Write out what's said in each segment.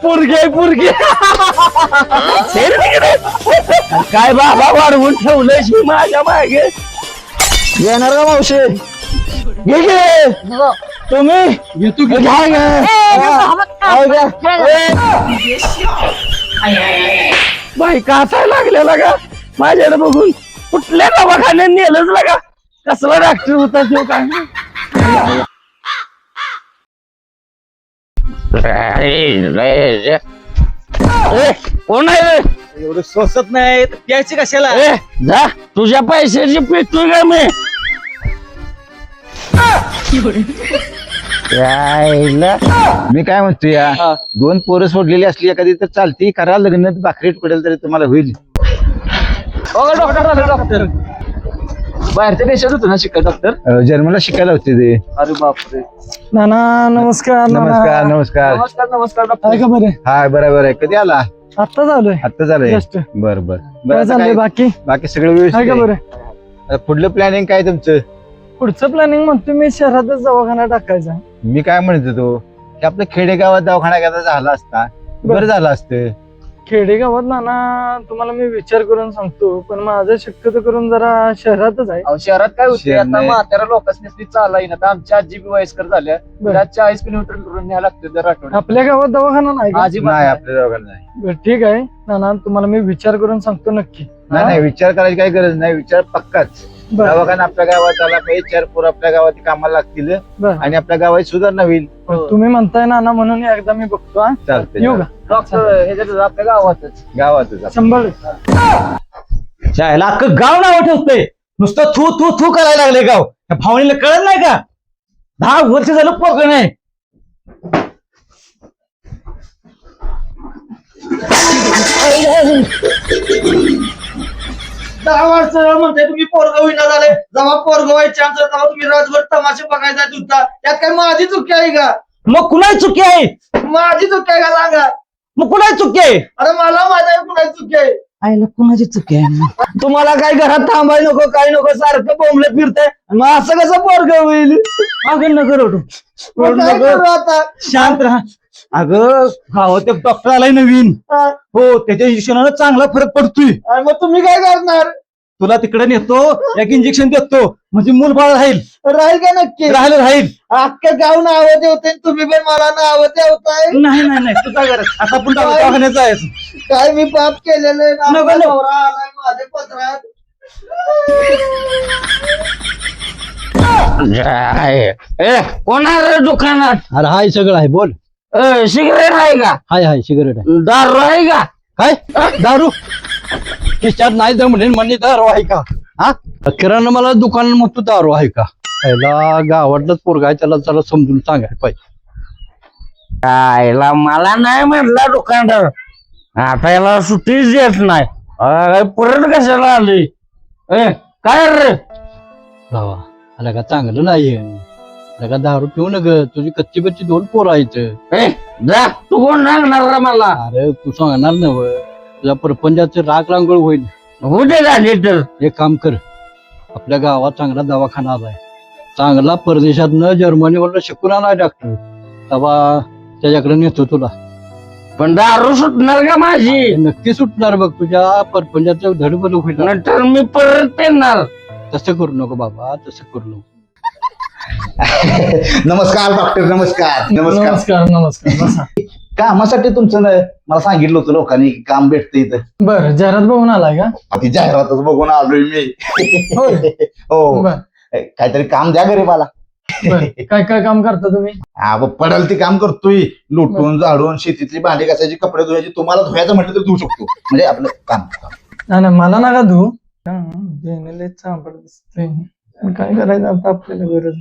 पुरगे काय बाबा वाढवून ठेवलंयस मी माझ्या मागे येणार का मावशी घे घे तुम्ही बाई काचायला लागलेला का माझ्याकडे बघून कुठल्या दवाखान्यात नेलंच लागा कसला डॉक्टर होता तो काय कोण आहे एवढं सोसत नाही तर प्यायची कशाला जा तुझ्या पैशाची पितोय का मी मी काय म्हणतो या दोन पोरं सोडलेली असली एखादी तर चालती करा लग्न भाकरीत पडेल तरी तुम्हाला होईल. डॉक्टर आले डॉक्टर बाहेरच्या देशात होतो ना शिका डॉक्टर जर्मनला शिकायला होते ते. अरे बापरे नाना नमस्कार नमस्कार नमस्कार नमस्कार नमस्कार डॉक्टर काय खबर आहे हाय बरोबर आहे कधी आला आत्ता झालोय आता झालंय Just. बर बर काय चाललंय बाकी बाकी सगळं काय व्यवस्थित खबर आहे. आहे आता पुढलं प्लॅनिंग काय तुमचं पुढचं प्लॅनिंग म्हणतो मी शहरातच दवाखाना टाकायचा मी काय म्हणत होतो की आपलं खेडेगावात दवाखाना घ्यायचा झाला असता बरं झालं असतं. खेडेगावात नाना तुम्हाला मी विचार करून सांगतो पण माझं शक्यतो करून जरा शहरातच आहे अहो, शहरात काय होते शहर आता नाही. म्हाताऱ्या लोकांनी चालला येईन आता आमच्या आजी बी वयस्कर झाल्या बरं. त्यात 40 किलोमीटर दुरून न्यायला लागते दर आठवड्यात आपल्या गावात दवाखाना नाही का? अजिबात नाही नाही. आपल्या दवाखाना नाही. बरं, ठीक आहे नाना तुम्हाला मी विचार करून सांगतो नक्की नाही नाही विचार करायची काही गरज नाही विचार पक्काच बरं, दवाखाना आपल्या गावात आला पाहिजे चार पोरं आपल्या गावात कामाला लागतील बरं. आणि आपल्या गावात सुधारणा होईल. हो. तुम्ही म्हणताय नाना म्हणून एकदा मी बघतो हा. चालतंय येऊ का डॉक्टर ह्याच्यात आपल्या गावातच गावातच 100 शाळेला अख्खं गाव नाव ठेवतंय नुसतं थू थू थू करायला लागले गाव त्या भावनीला कळत नाही का 10 वर्ष झालं पोरग नाही दहा वर्ष म्हणते तुम्ही पोरग होईना झाले जेव्हा पोरग व्हायचे आमचं तेव्हा तुम्ही राजभर तमाशे बघायचा होता त्यात काय माझी चुकी आहे का मग कुणाची चुकी आहे माझी चुकी आहे का सांगा मग कुणाची चुकी आहे अरे मला माहिती आहे कुणाची चुकी आहे आईला कुणाची चुकी आहे तुम्हाला काय घरात थांबाय नको काय नको सारखं बोंबलं फिरतंय मग असं कसं पोरग होईल अगं नगर ओढू मग काय करू आता शांत राहा अगं गावात एक डॉक्टर आलाय नवीन हा. हो त्याच्या इंजेक्शनाला चांगला फरक पडतोय आणि मग तुम्ही काय करणार तुला तिकडे नेतो एक इंजेक्शन देतो म्हणजे मूल बाळ राहील राहील का नक्की राहील अख्खं गाव नावं ठेवते तुम्ही पण मला नावं ठेवताय नाही नाही नाही तू काय करत आता आपण दवाखान्यात जायचं काय मी पाप केलेलं आहे ना? नको, आपला नको. नवरा आलाय माझ्या पत्रात कोण आहे रे दुकानात अरे हाय सगळं आहे बोल सिगरेट आहे का हाय सिगरेट आहे दारू आहे का काय दारू खिशात नाही जमले म्हणजे दारू आहे का हा किराणा मला दुकान म्हणतो दारू आहे का पहिला गावातलाच पोरगा आहे त्याला जरा समजून सांगायला पाहिजे आयला मला नाही म्हणला दुकानदार आता याला सुट्टीच देत नाही परत कशाला आली काय रे भावा आला का चांगलं नाही आला का दारू पिऊ न ग तुझी कच्ची बच्ची 2 पोरं आहेत जा तू कोण सांगणार रे मला अरे तू सांगणार नव तुझ्या परपंचाचे राग रांगोळ होईल होते झाले तर एक काम कर आपल्या गावात चांगला दवाखाना आलाय चांगला परदेशातनं जर्मनीवरनं शिकून आलाय डॉक्टर तेव्हा त्याच्याकडे नेतो तुला पण दारू सुटणार का माझी नक्की सुटणार बघ तुझ्या परपंचाचं धडबड होईल नंतर मी परत पेणार तसं करू नको बाबा तसं करू नको नमस्कार डॉक्टर नमस्कार नमस्कार नमस्कार नमस्कार बसा कामासाठी तुमचं मला सांगितलं होतं लोकांनी की काम भेटतं इथं बर जरात बघून आलाय का ती जाहिरातच बघून आलोय मी होय हो बर काहीतरी काम द्या गरीबाला बर काय काय काम करता तुम्ही पडल ती काम करतोय लुटून झाडून शेतीतली भांडी घासायची कपडे धुवायची तुम्हाला धुवायचं म्हटलं तर धुवू शकतो म्हणजे आपलं काम नाही मला नका धू चांबड दिसते काय करायचं आता आपल्याला गरज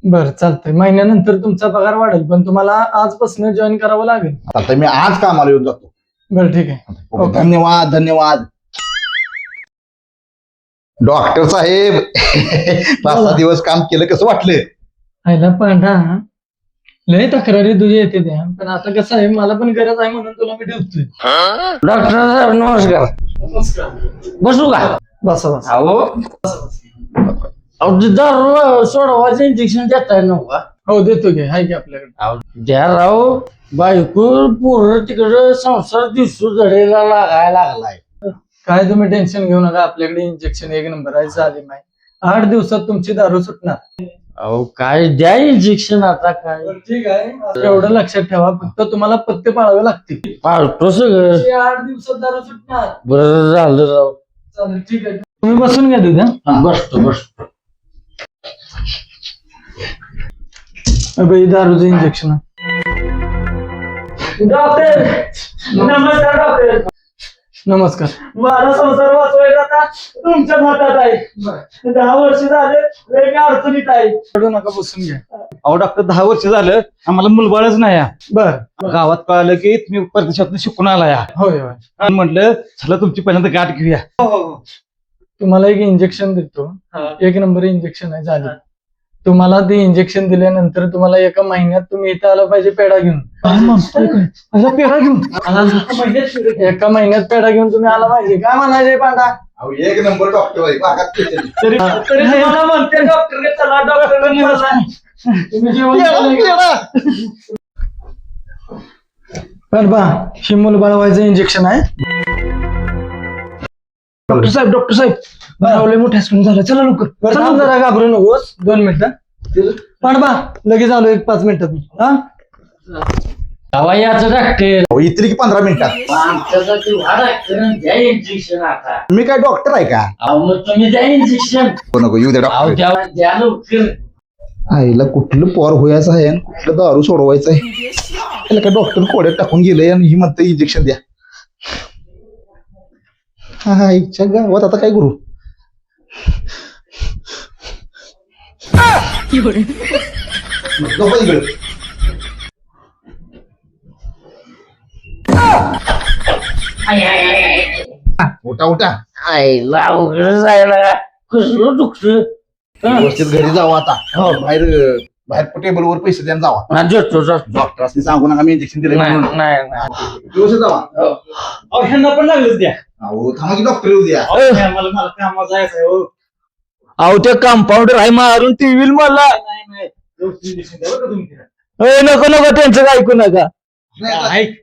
बर चालतंय महिन्यानंतर तुमचा पगार वाढेल पण तुम्हाला आजपासून जॉईन करावं लागेल आता मी आज कामाला येऊन जातो बर ठीक आहे ओके, धन्यवाद धन्यवाद डॉक्टर साहेब 5-6 दिवस काम केलं कसं वाटलं आयला पांढरा लय तक्रारी तुझ्या येते त्या पण आता कसं आहे मला पण गरज आहे म्हणून तुला मी ठेवतोय डॉक्टर साहेब नमस्कार बसू का बसा बसा अहो दारू सोडवायचं इंजेक्शन देताय ना का हो देतो की हाय की आपल्याकडे द्या राव बायको पूर्ण तिकडं संसार दिसू जडेला लागायला लागलाय काय तुम्ही टेन्शन घेऊ नका आपल्याकडे इंजेक्शन एक नंबर आहे झाले माय 8 दिवसात तुमची दारू सुटणार अहो काय द्या इंजेक्शन आता काय ठीक आहे एवढं लक्षात ठेवा फक्त तुम्हाला पत्ते पाळावे लागतील पाळतो सगळं 8 दिवसात दारू सुटणार बरं झालं राव चालेल ठीक आहे तुम्ही बसून घ्या तिथे बसतो दारूचं इंजेक्शन डॉक्टर नमस्कार डॉक्टर नमस्कार माझा संसार वाचवायचा आता तुमच्याच हातात आहे 10 वर्ष झाले वेगळ्या अडचणीत आहे रडू नका बसून घ्या अहो डॉक्टर 10 वर्ष झालं आम्हाला मुलबाळच नाही या. बर गावात कळालं की तुम्ही परदेशात शिकून आला या होय होय म्हटलं चला तुमची पहिल्यांदा गाठ घेऊया. तुम्हाला एक इंजेक्शन देतो एक नंबर इंजेक्शन आहे झालं तुम्हाला ते इंजेक्शन दिल्यानंतर तुम्हाला एका महिन्यात तुम्ही इथं आला पाहिजे पेढा घेऊन पेढा घेऊन एका महिन्यात पेढा घेऊन तुम्ही आला पाहिजे काय म्हणायचे पांडा एक नंबर डॉक्टर तरी मला म्हणते डॉक्टर चला डॉक्टर तुम्ही जेवण पण बा ही मूल बाळवायचं इंजेक्शन आहे डॉक्टर साहेब बाळवले मोठ्या स्कूल झालं चला लवकर जरा घाबरू नकोस 2 मिनिटं पांडबा लगेच आलो 1-5 मिनिटात मी हवा याचं डॉक्टर इतरी की 15 मिनिटात आमच्यासाठी डॉक्टर द्या इंजेक्शन आता मी काय डॉक्टर आहे का अहो मग तुम्ही द्या इंजेक्शन नको येऊ दे अहो डॉक्टर द्या लवकर आईला कुठलं पॉर व्हायचं आहे आणि कुठलं दारू सोडवायचं आहे त्याला काय डॉक्टर कोड्यात टाकून गेलंय आणि ही म्हणते इंजेक्शन द्या हा इच्छा गावात आता काय करू झोपा इकडं. उठा उठा आईला अवघड जायला कसलं दुखतं व्यवस्थित घरी जावा आता बाहेर बाहेर टेबलवर पैसे द्या जावा देतो डॉक्टरांनी सांगू नका मी इंजेक्शन दिलं म्हणून नाही व्यवस्थित जावा अहो ह्यांना पण लागलंच द्या अहो थांबा की डॉक्टर येऊ द्या मला कामात जायचं आहे हो अहो ते कंपाऊंडर आहे मारून टीव्ही मला नाही इंजेक्शन द्या बरं का तुम्ही नको नको त्यांचं ऐकू नका नाही, आता- ऐक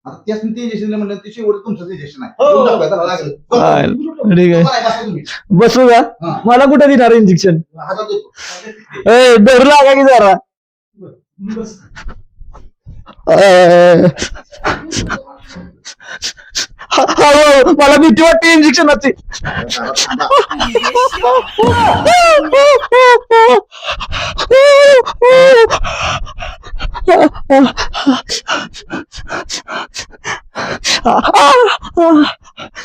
आता त्यासनी ते इंजेक्शन म्हणलं ते शेवट तुमचं इंजेक्शन आहे हो. देऊन टाकूया, त्याला लागलं. ठीक आहे बसा तुम्ही. बसू का हा. मला कुठे देणार इंजेक्शन हातात देतो. धरू लागा की जरा मला भीती वाटते इंजेक्शनाची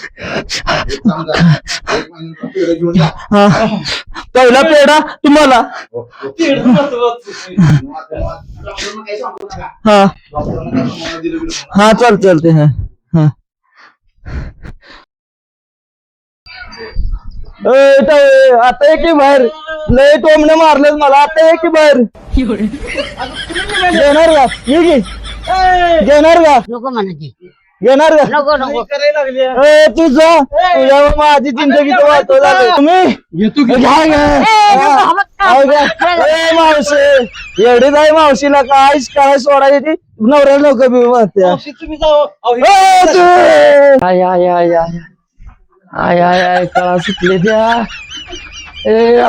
समजा, एक महिन्याचं पेढं घेऊन जा. पहिला पेढा तुम्हाला डॉक्टरांना काही सांगू नका. हा डॉक्टरांना काही सांगू नका, दिलं बिलं. हा चालते हा हा आता एक बाहेर लय टोमने मारलं मला आता एक बाहेर घेणार का ये घेणार का नको म्हणायची घेणार का नको नको करायला लागले तू जा तुझ्या माझी जिंदगीचं वाटो झालं तुम्ही घेतो की घ्या मावशी एवढीच आहे मावशीला काय काय सोडायची ती नवऱ्याला नको बी म्हणते तुम्ही जाऊ I I I I I I I कळा सुटले द्या ए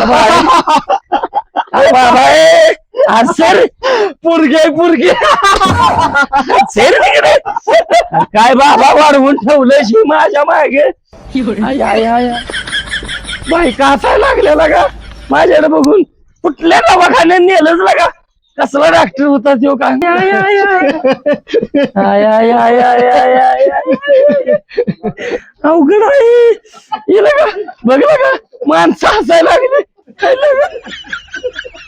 बाबा सर पुरगे सर काय बाबा वाढवून ठेवलं शी माझ्या मागे आय आय आय बायका हसायला लागलेला का माझ्याकडे बघून कुठल्या दवाखान्यात नेलंच लागा कसला डॉक्टर होता तो का I I I I I I I I I अवघड आहे येलं का बघलं का माणसं हसायला लागले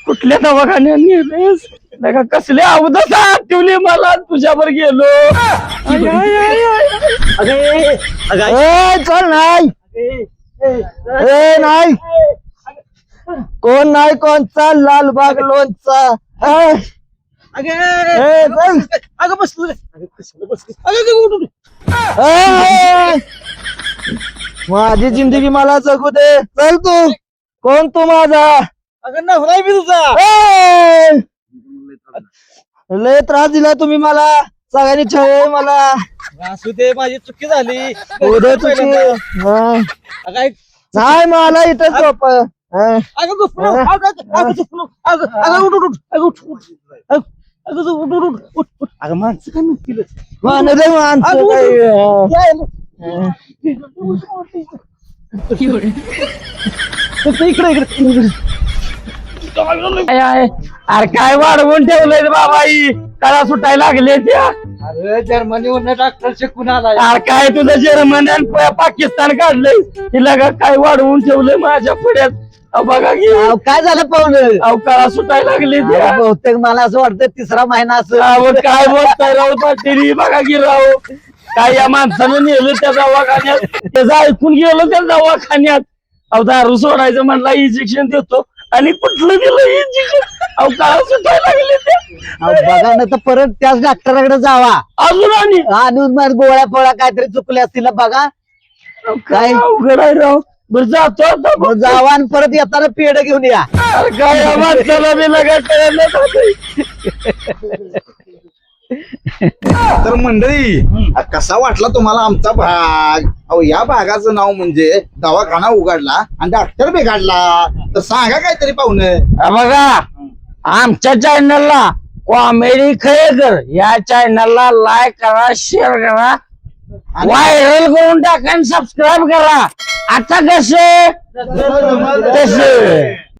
कुठल्या दवाखान्यात नेलेस का कसले अवधच ठेवले मला तुझ्यावर गेलो आय, आय, आय, आय. चल नाही नाही कोण नाही कोणचा लालबाग लोणचा अगं बसलो माझी जिंदगी मला जगू दे चल तू कोण तू माझा अगं नवरा मी तुझा ए! लय त्रास दिला तुम्ही मला सगळ्यांनी छळ मला असू दे माझी चुकी झाली उद्या तुझी हा. अगं ऐक, नाही मला इथं झोप हा. अगं झोपलो, अगं झोपलो, अगं उठ, उठ, उठ, अगं उठ, उठ. अगं उठ, उठ, उठ, उठ, उठ. अगं माणसं काय म्हणतील माणसं माणसं काय, हा. इकडे इकडे काय आहे? अरे काय वाढवून ठेवलंय रे बाबा ही कळा सुटायला लागले त्या अरे जर्मनीवरनं डॉक्टर शिकून आलाय अरे काय तुझं जर्मनी आणि पाकिस्तान काढलंय तिला काय वाढवून ठेवलंय माझ्या पुढ्यात अहो बघा की काय झालं पाहुणं अहो कळा सुटायला लागले त्या बहुतेक मला असं वाटतं तिसरा महिना असं अहो काय बोलताय राव पाटील बघा की राव काय या माणसानं नेलं त्या दवाखान्यात त्याचं ऐकून गेलो त्या दवाखान्यात अहो दारू सोडायचं म्हणला इंजेक्शन देतो आणि कुठलं दिलं इंजेक्शन अहो काय सुटायला लागले ते बघा ना तर परत त्याच डॉक्टराकडे जावा अजून आणि आणि मग गोळ्या पोळ्या काहीतरी चुकल्या असतील बघा अहो, काय अवघड आहे राव बरं जातो आता मग जावा आणि परत येताना पेढ घेऊन या अरे काय या माणसाला बी लगा कळलं जातंय. तर मंडळी कसा वाटला तुम्हाला आमचा भाग अहो या भागाचं नाव म्हणजे दवाखाना उघडला आणि डॉक्टर बिघडला तर सांगा काहीतरी पाहुणं हा बघा आमच्या चॅनलला कॉमेडी खरेकर या चॅनलला लाईक करा शेअर करा व्हायरल करून टाका आणि सबस्क्राईब करा आता कसे तसे